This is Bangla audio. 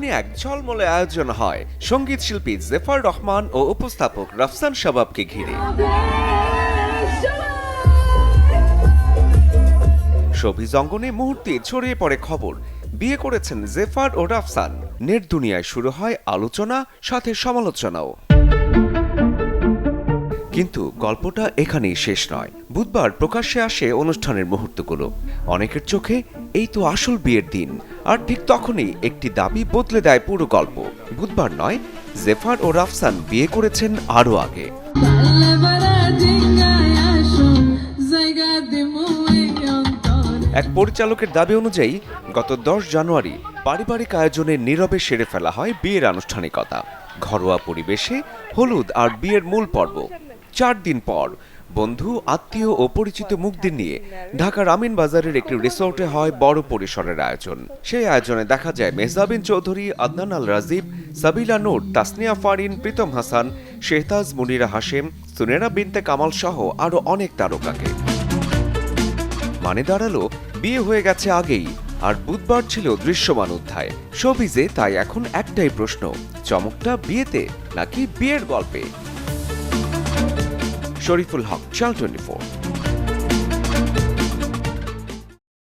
এমনই এক ঝলমলে আয়োজন হয় সঙ্গীত শিল্পী জেফার রহমান ও উপস্থাপক রাফসান শাবাবকে ঘিরে। শোবিজ অঙ্গনে মুহূর্তে ছড়িয়ে পড়ে খবর বিয়ে করেছেন জেফার ও রাফসান। নেট দুনিয়ায় শুরু হয় আলোচনা, সাথে সমালোচনাও। কিন্তু গল্পটা এখানেই শেষ নয়। বুধবার প্রকাশ্যে আসে অনুষ্ঠানের মুহূর্তগুলো। অনেকের চোখে এই তো আসল বিয়ের দিন, আর ঠিক তখনই একটি দাবি বদলে দেয় পুরো গল্প। বুধবার নয়, জেফার ও রাফসান বিয়ে করেছেন আরও আগে। এক পরিচালকের দাবি অনুযায়ী গত 10 জানুয়ারি পারিবারিক আয়োজনে নীরবে সেরে ফেলা হয় বিয়ের আনুষ্ঠানিকতা। ঘরোয়া পরিবেশে হলুদ আর বিয়ের মূল পর্ব। 4 দিন পর বন্ধু, আত্মীয় ও পরিচিত মুখদের নিয়ে ঢাকার আমিন বাজারের একটি রিসোর্টে হয় বড় পরিসরের আয়োজন। সেই আয়োজনে দেখা যায় মেহজাবিন চৌধুরী, আদনান আল রাজীব, সাবিলা নূর, তাসনিয়া ফারিন, প্রীতম হাসান, শেহতাজ মুনিরা হাশেম, সুনেরা বিনতে কামাল সহ আরো অনেক তারকাকে। মানে দাঁড়ালো বিয়ে হয়ে গেছে আগেই, আর বুধবার ছিল দৃশ্যমান অধ্যায়। শোবিজে তাই এখন একটাই প্রশ্ন, চমকটা বিয়েতে নাকি বিয়ের গল্পে? শরীফুল হক, চ্যানেল 24।